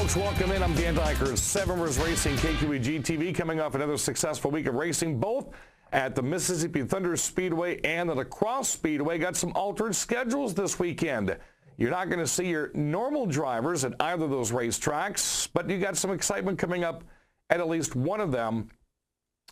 folks, welcome in. I'm Dan Dyker. 7 Rivers Racing, KQEG TV, coming off another successful week of racing, both at the Mississippi Thunder Speedway and the Crosse Speedway. Got some altered schedules this weekend. You're not going to see your normal drivers at either of those racetracks, but you got some excitement coming up at least one of them.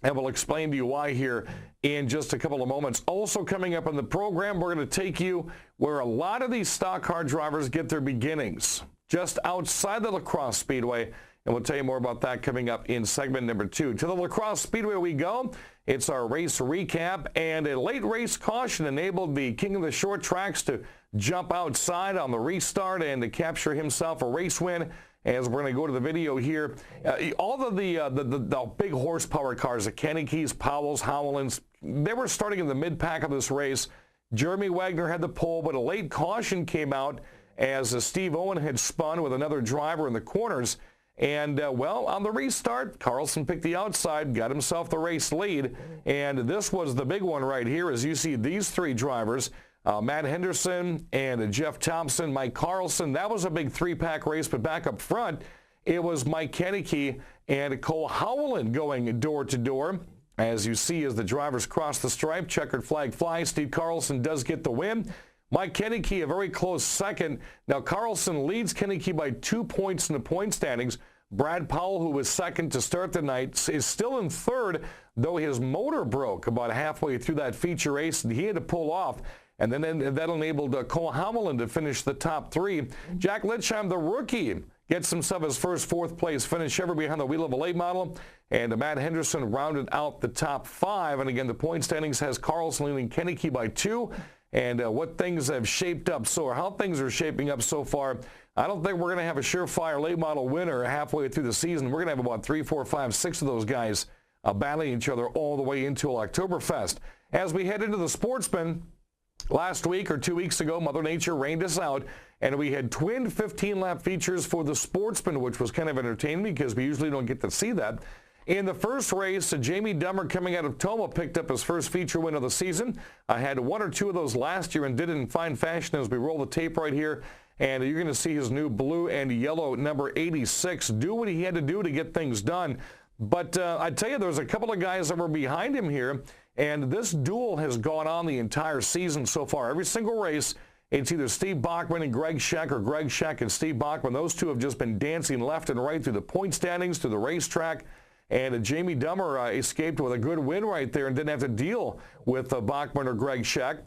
And we'll explain to you why here in just a couple of moments. Also coming up in the program, we're going to take you where a lot of these stock car drivers get their beginnings, just outside the Crosse Speedway. And we'll tell you more about that coming up in segment number 2. To the Crosse Speedway we go. It's our race recap, and a late race caution enabled the king of the short tracks to jump outside on the restart and to capture himself a race win. As we're going to go to the video here, all of the big horsepower cars, the Kennekeys, Powells, Howlands, they were starting in the mid-pack of this race. Jeremy Wagner had the pole, but a late caution came out as Steve Owen had spun with another driver in the corners. And, well, on the restart, Carlson picked the outside, got himself the race lead. And this was the big one right here as you see these three drivers. Matt Henderson and Jeff Thompson, Mike Carlson. That was a big three-pack race, but back up front, it was Mike Kenneke and Cole Howland going door to door. As you see, as the drivers cross the stripe, checkered flag flies. Steve Carlson does get the win. Mike Kenneke, a very close second. Now, Carlson leads Kenneke by 2 points in the point standings. Brad Powell, who was second to start the night, is still in third, though his motor broke about halfway through that feature race, and he had to pull off. And then that enabled Cole Howland to finish the top three. Jack Litchheim, the rookie, gets himself his first fourth-place finish ever behind the wheel of a late model. And Matt Henderson rounded out the top 5. And again, the point standings has Carlson leading Kenneke by 2. And what things have shaped up how things are shaping up so far, I don't think we're going to have a surefire late model winner halfway through the season. We're going to have about 3, 4, 5, 6 of those guys battling each other all the way into Oktoberfest. As we head into the Sportsman, last week or 2 weeks ago, Mother Nature rained us out, and we had twin 15-lap features for the Sportsman, which was kind of entertaining because we usually don't get to see that. In the first race, Jamie Dummer coming out of Toma picked up his first feature win of the season. I had 1 or 2 of those last year and did it in fine fashion as we roll the tape right here. And you're going to see his new blue and yellow number 86 do what he had to do to get things done. But I tell you, there's a couple of guys that were behind him here, and this duel has gone on the entire season so far. Every single race, it's either Steve Bachman and Greg Scheck or Greg Scheck and Steve Bachman. Those two have just been dancing left and right through the point standings, through the racetrack. And Jamie Dummer escaped with a good win right there and didn't have to deal with Bachman or Greg Scheck.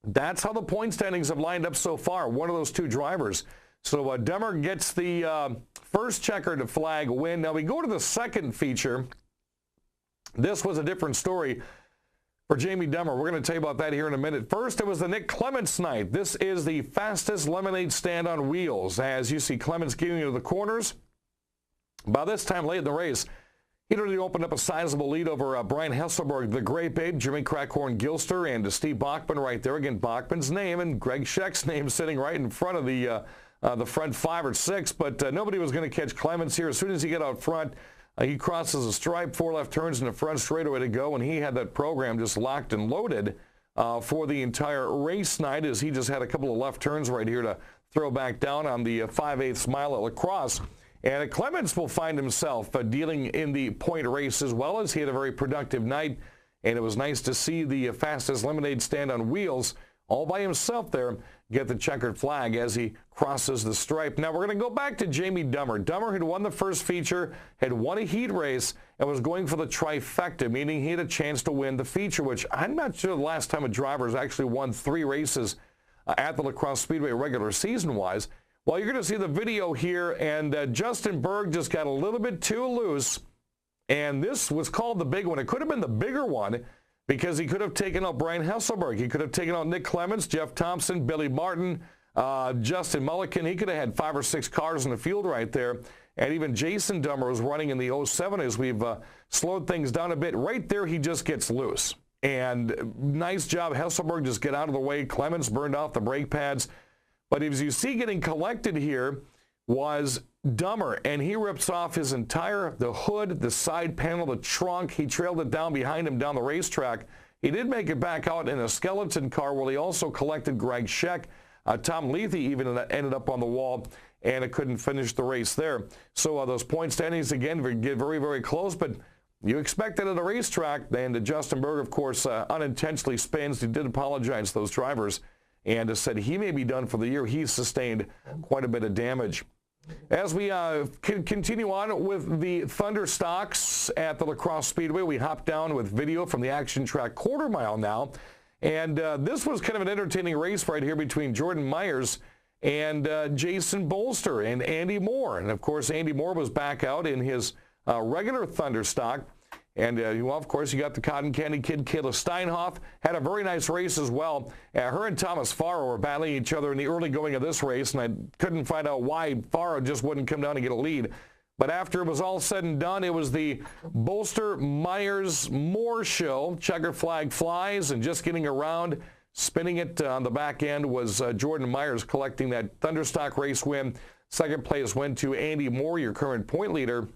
That's how the point standings have lined up so far, one of those two drivers. So Dummer gets the first checkered flag win. Now we go to the second feature. This was a different story for Jamie Dummer. We're going to tell you about that here in a minute. First, it was the Nick Clements night. This is the fastest lemonade stand on wheels. As you see Clements getting into the corners. By this time late in the race, he'd already opened up a sizable lead over Brian Hesselberg, the Great Babe, Jimmy Crackhorn Gilster, and Steve Bachman right there. Again, Bachman's name and Greg Scheck's name sitting right in front of the front 5 or 6. But nobody was going to catch Clements here. As soon as he got out front, he crosses a stripe, 4 left turns in the front straightaway to go, and he had that program just locked and loaded for the entire race night as he just had a couple of left turns right here to throw back down on the 5/8 mile at La Crosse. And Clements will find himself dealing in the point race as well, as he had a very productive night. And it was nice to see the fastest lemonade stand on wheels all by himself there get the checkered flag as he crosses the stripe. Now we're going to go back to Jamie Dummer. Dummer had won the first feature, had won a heat race, and was going for the trifecta, meaning he had a chance to win the feature, which I'm not sure the last time a driver has actually won 3 races at the La Crosse Speedway regular season-wise. Well, you're going to see the video here, and Justin Berg just got a little bit too loose, and this was called the big one. It could have been the bigger one because he could have taken out Brian Hesselberg. He could have taken out Nick Clements, Jeff Thompson, Billy Martin, Justin Mulliken. He could have had 5 or 6 cars in the field right there, and even Jason Dummer was running in the 07 as we've slowed things down a bit. Right there, he just gets loose, and nice job. Hesselberg just get out of the way. Clements burned off the brake pads. But as you see getting collected here was Dummer, and he rips off his the hood, the side panel, the trunk. He trailed it down behind him down the racetrack. He did make it back out in a skeleton car where he also collected Greg Scheck. Tom Lethe even ended up on the wall. and it couldn't finish the race there. So those point standings, again, get very, very close, but you expect it at a racetrack. And Justin Berg, of course, unintentionally spins. He did apologize to those drivers and said he may be done for the year. He's sustained quite a bit of damage. As we continue on with the Thunder Stocks at the La Crosse Speedway, we hop down with video from the Action Track quarter mile now. And this was kind of an entertaining race right here between Jordan Myers and Jason Bolster and Andy Moore. And, of course, Andy Moore was back out in his regular Thunder stock. And, well, of course, you got the Cotton Candy Kid, Kayla Steinhoff, had a very nice race as well. Her and Thomas Farrow were battling each other in the early going of this race, and I couldn't find out why Farrow just wouldn't come down and get a lead. But after it was all said and done, it was the Bolster, Myers, Moore show. Checker flag flies, and just getting around, spinning it on the back end was Jordan Myers collecting that Thunderstock race win. Second place went to Andy Moore, your current point leader.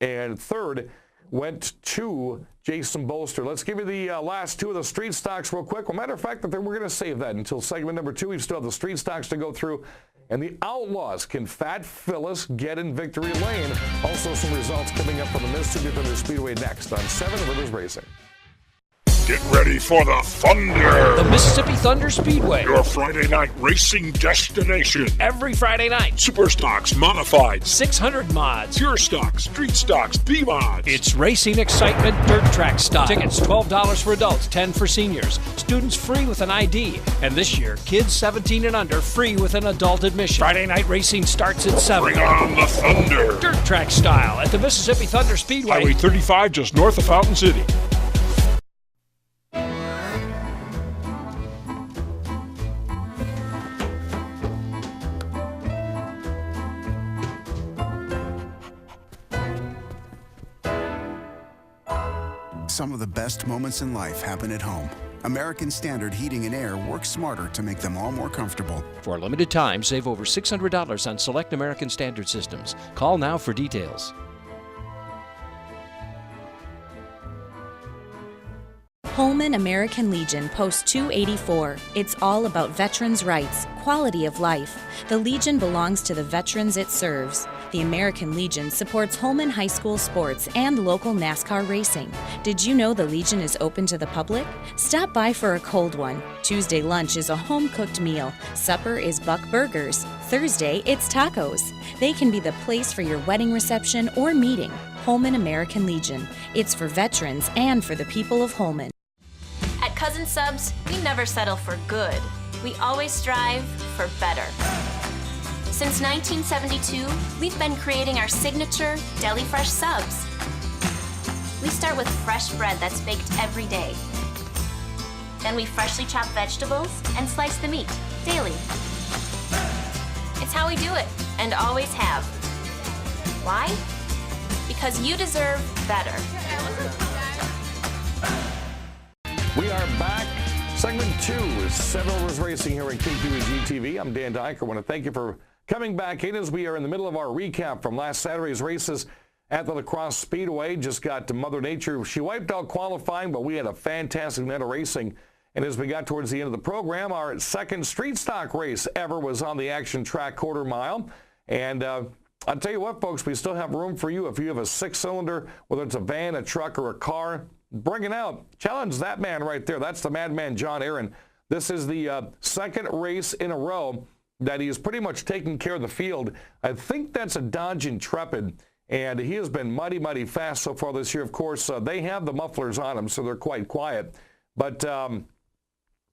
And third went to Jason Bolster. Let's give you the last two of the street stocks real quick. Well, matter of fact, we're going to save that until segment number 2. We still have the street stocks to go through. And the Outlaws, can Fat Phyllis get in victory lane? Also some results coming up from the Mississippi Thunder Speedway next on 7 Rivers Racing. Get ready for the Thunder! The Mississippi Thunder Speedway. Your Friday night racing destination. Every Friday night. Super stocks, modified. 600 mods. Pure stocks, street stocks, B-mods. It's racing excitement, dirt track style. Tickets $12 for adults, $10 for seniors. Students free with an ID. And this year, kids 17 and under free with an adult admission. Friday night racing starts at 7. Bring on the Thunder! Dirt track style at the Mississippi Thunder Speedway. Highway 35 just north of Fountain City. Some of the best moments in life happen at home. American Standard Heating and Air works smarter to make them all more comfortable. For a limited time, save over $600 on select American Standard systems. Call now for details. Holman American Legion Post 284. It's all about veterans' rights, quality of life. The Legion belongs to the veterans it serves. The American Legion supports Holman High School sports and local NASCAR racing. Did you know the Legion is open to the public? Stop by for a cold one. Tuesday lunch is a home-cooked meal. Supper is Buck Burgers. Thursday, it's tacos. They can be the place for your wedding reception or meeting. Holman American Legion. It's for veterans and for the people of Holman. At Cousin Subs, we never settle for good. We always strive for better. Since 1972, we've been creating our signature Deli Fresh Subs. We start with fresh bread that's baked every day. Then we freshly chop vegetables and slice the meat daily. It's how we do it, and always have. Why? Because you deserve better. We are back. Segment 2 is 7 Rivers Racing here at KQEG TV. I'm Dan Dyker. I want to thank you for coming back in as we are in the middle of our recap from last Saturday's races at the La Crosse Speedway. Just got to Mother Nature. She wiped out qualifying, but we had a fantastic night of racing. And as we got towards the end of the program, our second street stock race ever was on the Action Track quarter mile. And I'll tell you what, folks, we still have room for you. If you have a 6-cylinder, whether it's a van, a truck, or a car, bring it out. Challenge that man right there. That's the madman, John Aaron. This is the second race in a row that he is pretty much taking care of the field. I think that's a Dodge Intrepid, and he has been mighty, mighty fast so far this year. Of course, they have the mufflers on them, so they're quite quiet. But going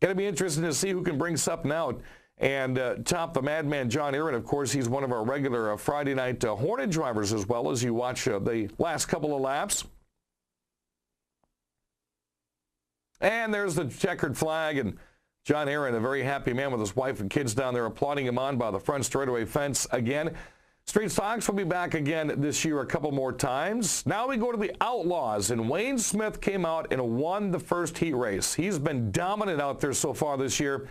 to be interesting to see who can bring something out and top the madman, John Aaron. Of course, he's one of our regular Friday night Hornet drivers as well, as you watch the last couple of laps. And there's the checkered flag, and John Aaron, a very happy man with his wife and kids down there applauding him on by the front straightaway fence again. Street Stocks will be back again this year a couple more times. Now we go to the Outlaws, and Wayne Smith came out and won the first heat race. He's been dominant out there so far this year.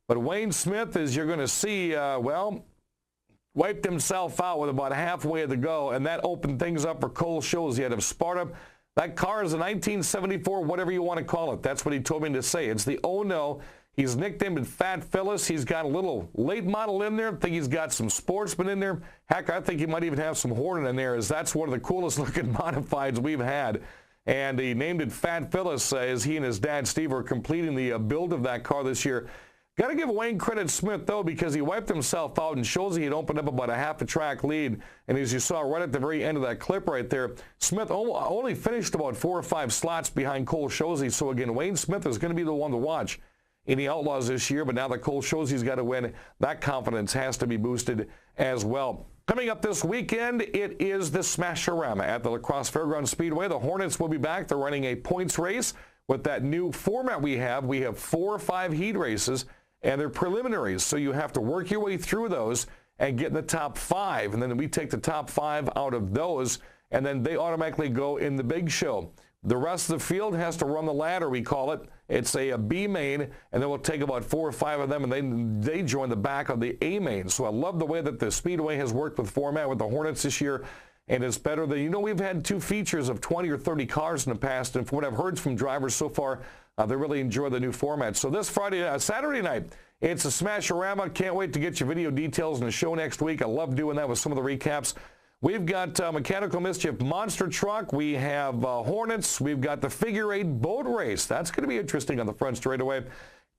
But Wayne Smith, as you're going to see, wiped himself out with about halfway to go, and that opened things up for Cole Shows. He had of Sparta. That car is a 1974, whatever you want to call it. That's what he told me to say. It's the Oh No. He's nicknamed Fat Phyllis. He's got a little late model in there. I think he's got some Sportsman in there. Heck, I think he might even have some Hornet in there, as that's one of the coolest looking modifieds we've had. And he named it Fat Phyllis as he and his dad, Steve, are completing the build of that car this year. Got to give Wayne credit Smith, though, because he wiped himself out and shows he had opened up about a half a track lead. And as you saw right at the very end of that clip right there, Smith only finished about 4 or 5 slots behind Cole Shozy. So, again, Wayne Smith is going to be the one to watch in the Outlaws this year. But now that Cole Shozy's got to win, that confidence has to be boosted as well. Coming up this weekend, it is the Smash-A-Rama at the La Crosse Fairgrounds Speedway. The Hornets will be back. They're running a points race with that new format we have. We have 4 or 5 heat races, and they're preliminaries. So you have to work your way through those and get in the top 5. And then we take the top 5 out of those, and then they automatically go in the big show. The rest of the field has to run the ladder, we call it. It's a B main, and then we'll take about 4 or 5 of them, and then they join the back of the A main. So I love the way that the Speedway has worked with format with the Hornets this year, and it's better than, we've had 2 features of 20 or 30 cars in the past, and from what I've heard from drivers so far, they really enjoy the new format. So this Saturday night, it's a Smash-A-Rama. Can't wait to get your video details in the show next week. I love doing that with some of the recaps. We've got Mechanical Mischief Monster Truck. We have Hornets. We've got the Figure 8 Boat Race. That's going to be interesting on the front straightaway.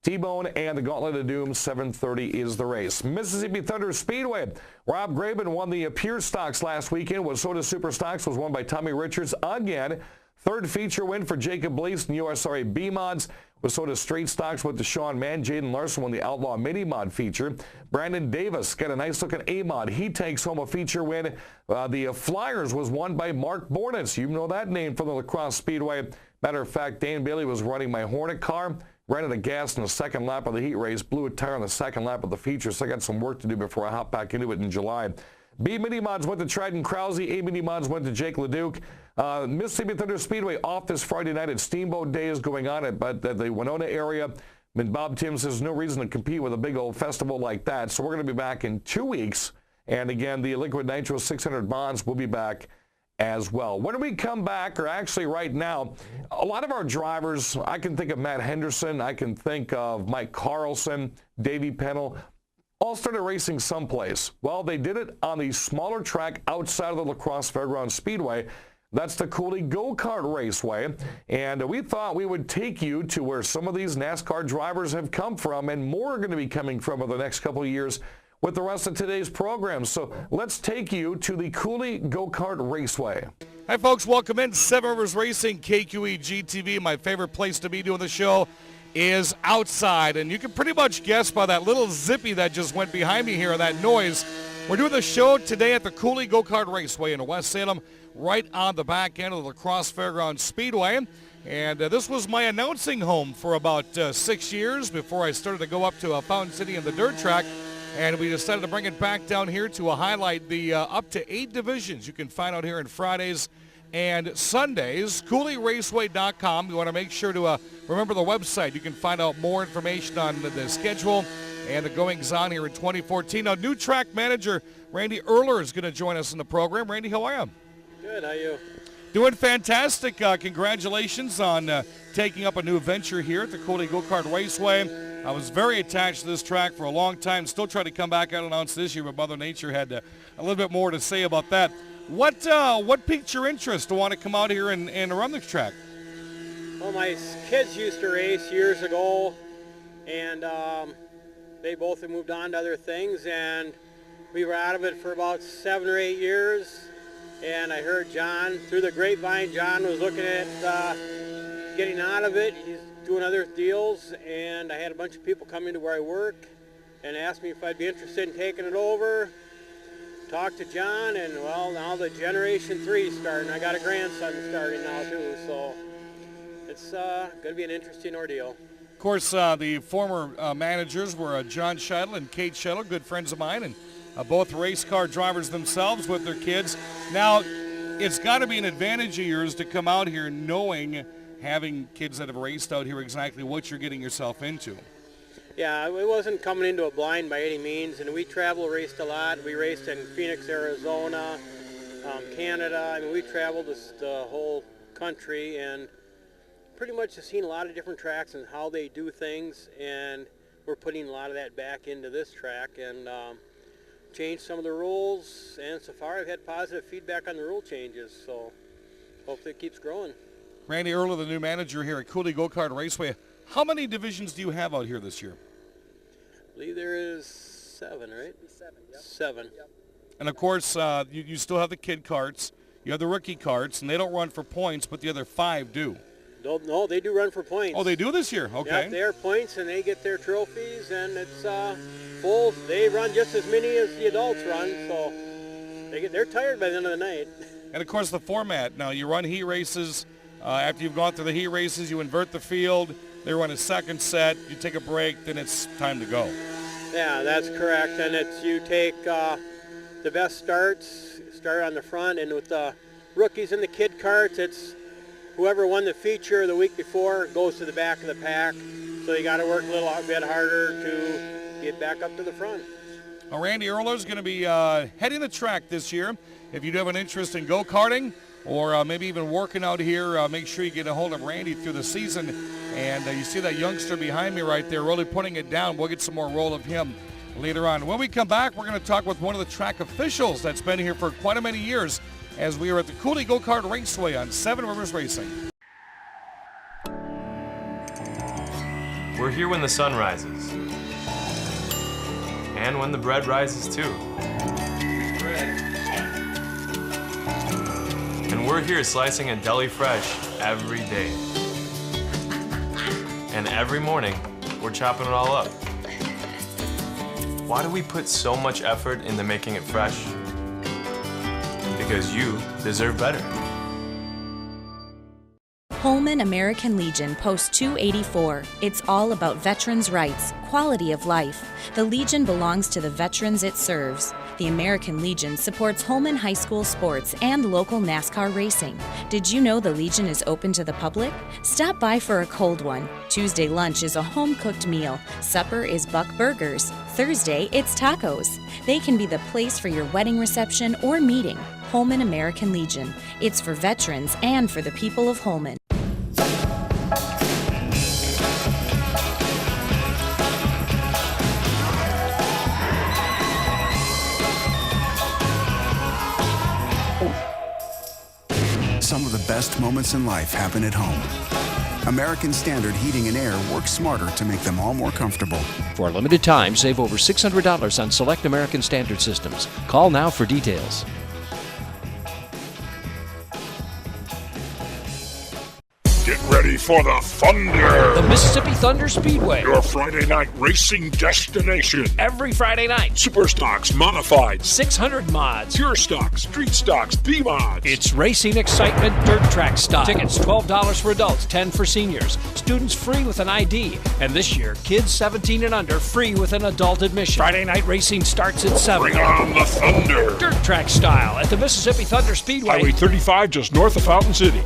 T-Bone and the Gauntlet of Doom, 7:30 is the race. Mississippi Thunder Speedway. Rob Graben won the Pure Stocks last weekend. Wasota Super Stocks was won by Tommy Richards again. 3rd feature win for Jacob Blease and USRA B-Mods. Wasota Straight Stocks went to Sean Mann. Jaden Larson won the Outlaw Mini Mod feature. Brandon Davis got a nice looking A-Mod. He takes home a feature win. The Flyers was won by Mark Bornitz. You know that name from the La Crosse Speedway. Matter of fact, Dan Bailey was running my Hornet car. Ran out of gas in the 2nd lap of the heat race. Blew a tire on the 2nd lap of the feature. So I got some work to do before I hop back into it in July. B Mini Mods went to Trident Krause. A Mini Mods went to Jake LeDuc. Mississippi Thunder Speedway off this Friday night at Steamboat Day is going on at the Winona area. And Bob Tim says no reason to compete with a big old festival like that. So we're going to be back in 2 weeks. And again, the Liquid Nitro 600 Bonds will be back as well. When we come back, or actually right now, a lot of our drivers, I can think of Matt Henderson, I can think of Mike Carlson, Davey Pennell, all started racing someplace. Well, they did it on the smaller track outside of the La Crosse Fairgrounds Speedway. That's the Coulee Go-Kart Raceway. And we thought we would take you to where some of these NASCAR drivers have come from, and more are going to be coming from over the next couple of years with the rest of today's program. So let's take you to the Coulee Go-Kart Raceway. Hi, folks. Welcome in. Seven Rivers Racing, KQE GTV. My favorite place to be doing the show is outside. And you can pretty much guess by that little zippy that just went behind me here, that noise. We're doing the show today at the Coulee Go-Kart Raceway in West Salem, right on the back end of the La Crosse Fairgrounds Speedway. And this was my announcing home for about 6 years before I started to go up to Fountain City and the dirt track. And we decided to bring it back down here to highlight the up to 8 divisions you can find out here on Fridays and Sundays. CooleyRaceway.com. You want to make sure to remember the website. You can find out more information on the schedule and the goings-on here in 2014. Now, new track manager Randy Erler is going to join us in the program. Randy, how are you? Good. How are you? Doing fantastic. Congratulations on taking up a new venture here at the Coulee Go-Kart Raceway. I was very attached to this track for a long time. Still trying to come back out and announce this year, but Mother Nature had a little bit more to say about that. What piqued your interest to want to come out here and run this track? Well, my kids used to race years ago, and they both have moved on to other things, and we were out of it for about 7 or 8 years. And I heard John, through the grapevine, John was looking at getting out of it. He's doing other deals, and I had a bunch of people come into where I work and asked me if I'd be interested in taking it over. Talked to John, and well, now the Generation 3 is starting. I got a grandson starting now too, so it's going to be an interesting ordeal. Of course, the former managers were John Scheidel and Kate Scheidel, good friends of mine, and both race car drivers themselves with their kids. Now, it's got to be an advantage of yours to come out here knowing, having kids that have raced out here, exactly what you're getting yourself into. Yeah, it wasn't coming into a blind by any means, and we raced a lot. We raced in Phoenix, Arizona, Canada. I mean, we traveled the whole country, and pretty much have seen a lot of different tracks and how they do things, and we're putting a lot of that back into this track and changed some of the rules, and so far I've had positive feedback on the rule changes, so hopefully it keeps growing. Randy Erler, the new manager here at Coulee Go-Kart Raceway. How many divisions do you have out here this year? I believe there is 7, right? 7, yep. 7. Yep. And, of course, you still have the kid karts. You have the rookie karts, and they don't run for points, but the other 5 do. No, they do run for points. Oh, they do this year? Okay. Yeah, they're points, and they get their trophies, and it's full. They run just as many as the adults run, so they're tired by the end of the night. And, of course, the format. Now, you run heat races. After you've gone through the heat races, you invert the field. They run a second set. You take a break. Then it's time to go. Yeah, that's correct. And it's you take the best starts, start on the front, and with the rookies and the kid karts, it's whoever won the feature the week before goes to the back of the pack. So you got to work a little bit harder to get back up to the front. Well, Randy Erler is going to be heading the track this year. If you do have an interest in go-karting or maybe even working out here, make sure you get a hold of Randy through the season. And you see that youngster behind me right there really putting it down. We'll get some more roll of him later on. When we come back, we're going to talk with one of the track officials that's been here for quite a many years as we are at the Coulee Go-Kart Raceway on Seven Rivers Racing. We're here when the sun rises. And when the bread rises too. And we're here slicing a deli fresh every day. And every morning, we're chopping it all up. Why do we put so much effort into making it fresh? Because you deserve better. Holman American Legion Post 284. It's all about veterans' rights, quality of life. The Legion belongs to the veterans it serves. The American Legion supports Holman High School sports and local NASCAR racing. Did you know the Legion is open to the public? Stop by for a cold one. Tuesday lunch is a home-cooked meal. Supper is Buck Burgers. Thursday, it's tacos. They can be the place for your wedding reception or meeting. Holman American Legion. It's for veterans and for the people of Holman. Some of the best moments in life happen at home. American Standard Heating and Air works smarter to make them all more comfortable. For a limited time, save over $600 on select American Standard systems. Call now for details. Get ready for the Thunder! The Mississippi Thunder Speedway. Your Friday night racing destination. Every Friday night. Super stocks, modified, 600 mods. pure stocks, street stocks, B-mods. It's racing excitement, dirt track style. Tickets $12 for adults, $10 for seniors. Students free with an ID. And this year, kids 17 and under free with an adult admission. Friday night racing starts at 7. Bring on the Thunder! Dirt track style at the Mississippi Thunder Speedway. Highway 35 just north of Fountain City.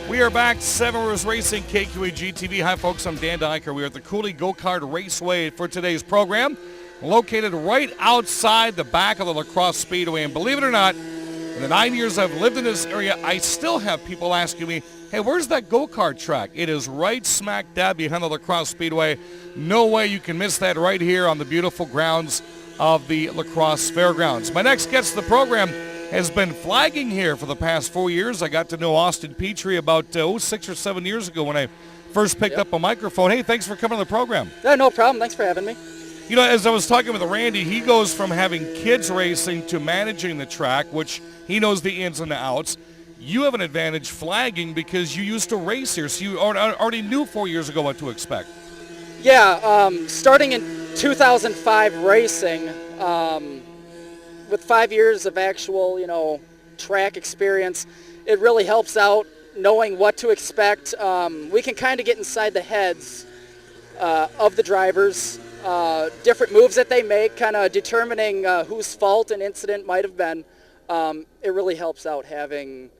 We are back, Seven Rivers Racing, KQEG TV. Hi, folks. I'm Dan Dyker. We are at the Coulee Go-Kart Raceway for today's program, located right outside the back of the Crosse Speedway. And believe it or not, in the 9 years I've lived in this area, I still have people asking me, hey, where's that go-kart track? It is right smack dab behind the Crosse Speedway. No way you can miss that right here on the beautiful grounds of the La Crosse Fairgrounds. My next guest of the program has been flagging here for the past 4 years. I got to know Austin Petrie about 6 or 7 years ago when I first picked up a microphone. Hey, thanks for coming to the program. No problem. Thanks for having me. You know, as I was talking with Randy, he goes from having kids racing to managing the track, which he knows the ins and the outs. You have an advantage flagging because you used to race here, so you already knew 4 years ago what to expect. Yeah, starting in 2005 racing, with 5 years of actual, track experience, it really helps out knowing what to expect. We can kind of get inside the heads of the drivers, different moves that they make, kind of determining whose fault an incident might have been. It really helps out having,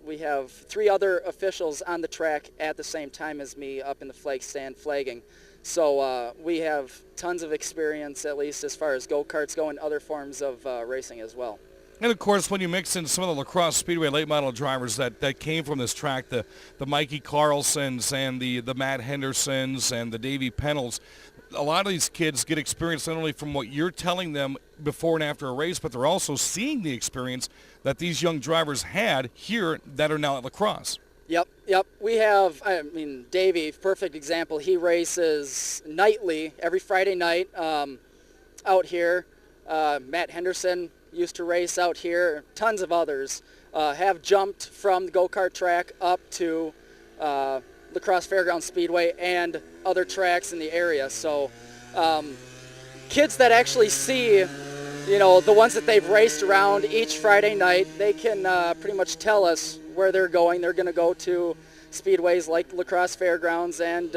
we have 3 other officials on the track at the same time as me up in the flag stand flagging. So we have tons of experience, at least as far as go-karts go and other forms of racing as well. And, of course, when you mix in some of the Crosse Speedway late model drivers that came from this track, the Mikey Carlsons and the Matt Hendersons and the Davey Pennells, a lot of these kids get experience not only from what you're telling them before and after a race, but they're also seeing the experience that these young drivers had here that are now at La Crosse. Yep. We have, Davey, perfect example. He races nightly, every Friday night out here. Matt Henderson used to race out here. Tons of others have jumped from the go-kart track up to La Crosse Fairgrounds Speedway and other tracks in the area. So kids that actually see, the ones that they've raced around each Friday night, they can pretty much tell us where they're going. They're going to go to speedways like La Crosse Fairgrounds and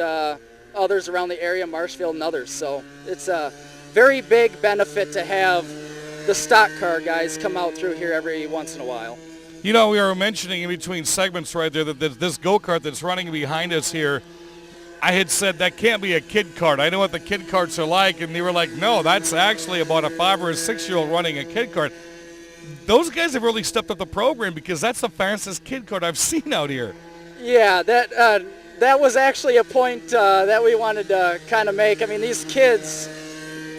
others around the area, Marshfield and others. So it's a very big benefit to have the stock car guys come out through here every once in a while. We were mentioning in between segments right there that this go-kart that's running behind us here, I had said that can't be a kid kart. I know what the kid karts are like, and they were like, no, that's actually about a 5 or a 6-year-old running a kid kart. Those guys have really stepped up the program because that's the fastest kid kart I've seen out here. Yeah, that was actually a point that we wanted to kind of make. I mean, these kids,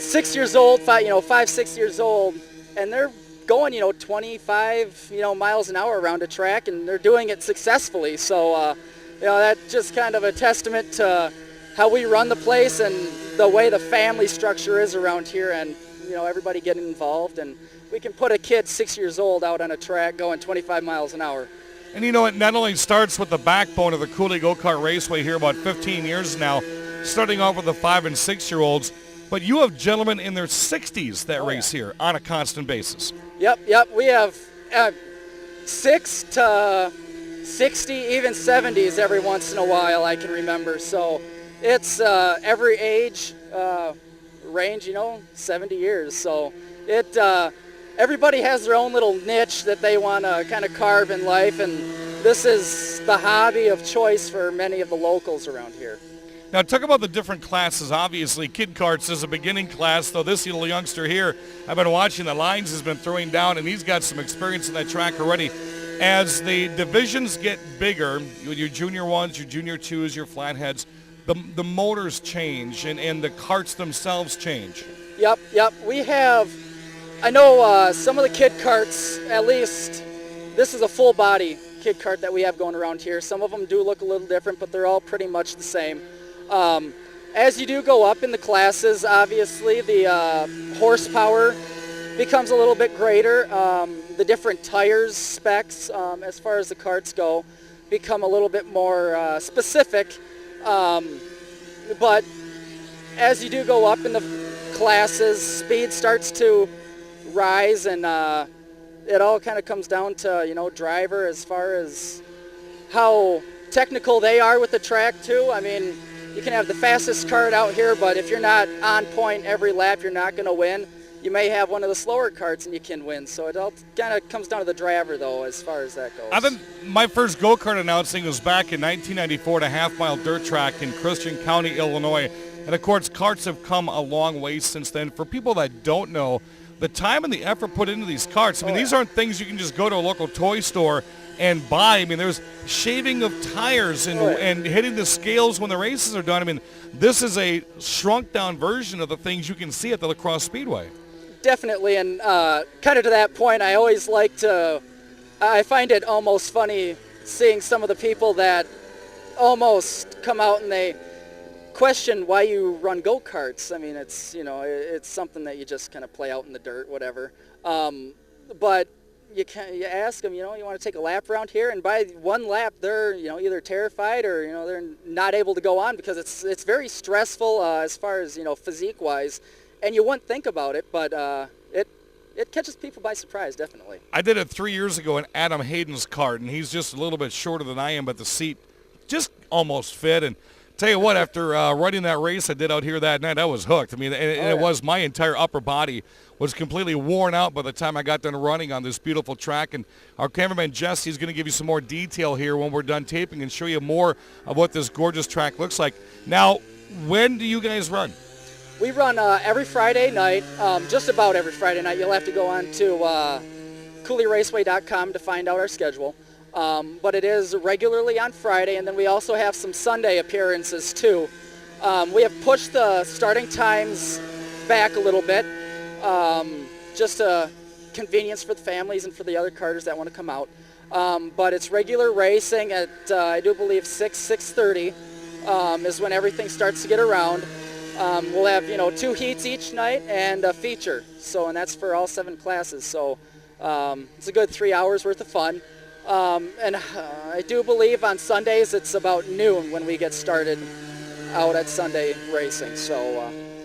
6 years old, 5-6 years old, and they're going 25 miles an hour around a track, and they're doing it successfully. So that's just kind of a testament to how we run the place and the way the family structure is around here, and everybody getting involved, and we can put a kid 6 years old out on a track going 25 miles an hour. And it not only starts with the backbone of the Coulee Go-Kart Raceway here about 15 years now, starting off with the 5 and 6-year-olds, but you have gentlemen in their 60s that race here on a constant basis. Yep. We have 6 to 60, even 70s every once in a while, I can remember. So it's every age range, 70 years. So everybody has their own little niche that they want to kind of carve in life, and this is the hobby of choice for many of the locals around here. Now, talk about the different classes. Obviously, kid karts is a beginning class, though this little youngster here, I've been watching the lines, has been throwing down, and he's got some experience in that track already. As the divisions get bigger, your junior ones, your junior twos, your flatheads, the motors change, and the karts themselves change. Yep. We have, I know some of the kid karts, at least, this is a full body kid kart that we have going around here. Some of them do look a little different, but they're all pretty much the same. As you do go up in the classes, obviously the horsepower becomes a little bit greater. The different tires specs, as far as the karts go, become a little bit more specific. But as you do go up in the classes, speed starts to rise, and it all kind of comes down to driver as far as how technical they are with the track too. I mean, you can have the fastest kart out here, but if you're not on point every lap, you're not going to win. You may have one of the slower karts and you can win. So it all kind of comes down to the driver, though, as far as that goes. I think my first go-kart announcing was back in 1994 at a half-mile dirt track in Christian County, Illinois. And, of course, karts have come a long way since then. For people that don't know, the time and the effort put into these karts, I mean, these aren't things you can just go to a local toy store and buy. I mean, there's shaving of tires and hitting the scales when the races are done. I mean, this is a shrunk-down version of the things you can see at the La Crosse Speedway. Definitely, and kind of to that point, I always like to, I find it almost funny seeing some of the people that almost come out and they question why you run go-karts. I mean, it's, it's something that you just kind of play out in the dirt, whatever. But you ask them, you want to take a lap around here, and by one lap, they're, either terrified or, they're not able to go on because it's very stressful as far as, physique-wise. And you wouldn't think about it, but it catches people by surprise, definitely. I did it 3 years ago in Adam Hayden's kart, and he's just a little bit shorter than I am, but the seat just almost fit. And tell you what, after running that race I did out here that night, I was hooked. I mean, it was my entire upper body was completely worn out by the time I got done running on this beautiful track. And our cameraman Jesse is going to give you some more detail here when we're done taping and show you more of what this gorgeous track looks like. Now, when do you guys run? We run every Friday night, just about every Friday night. You'll have to go on to CouleeRaceway.com to find out our schedule. But it is regularly on Friday, and then we also have some Sunday appearances too. We have pushed the starting times back a little bit, just a convenience for the families and for the other karters that want to come out. But it's regular racing at, I do believe, 6:30 is when everything starts to get around. We'll have, 2 heats each night and a feature. And that's for all 7 classes. So it's a good 3 hours worth of fun. And I do believe on Sundays it's about noon when we get started out at Sunday racing.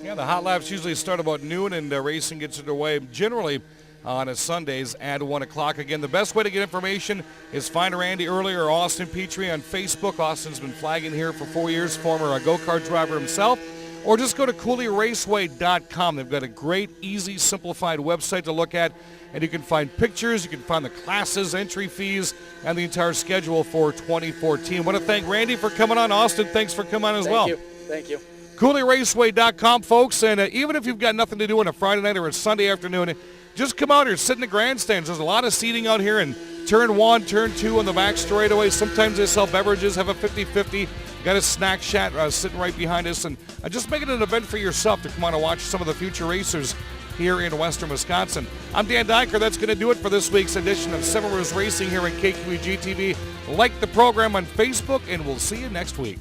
Yeah, the hot laps usually start about noon, and racing gets underway generally on Sundays at 1 o'clock. Again, the best way to get information is find Randy Erler or Austin Petrie on Facebook. Austin's been flagging here for 4 years, former go-kart driver himself. Or just go to CooleyRaceway.com. They've got a great, easy, simplified website to look at, and you can find pictures, you can find the classes, entry fees, and the entire schedule for 2014. I want to thank Randy for coming on. Austin, thanks for coming on as well. Thank you. CooleyRaceway.com, folks, and even if you've got nothing to do on a Friday night or a Sunday afternoon, just come out here, sit in the grandstands. There's a lot of seating out here in turn 1, turn 2 on the back straightaway. Sometimes they sell beverages, have a 50-50. Got a snack shack sitting right behind us, and just make it an event for yourself to come on and watch some of the future racers here in western Wisconsin. I'm Dan Dyker. That's going to do it for this week's edition of Seven Rivers Racing here at KQEG TV. Like the program on Facebook, and we'll see you next week.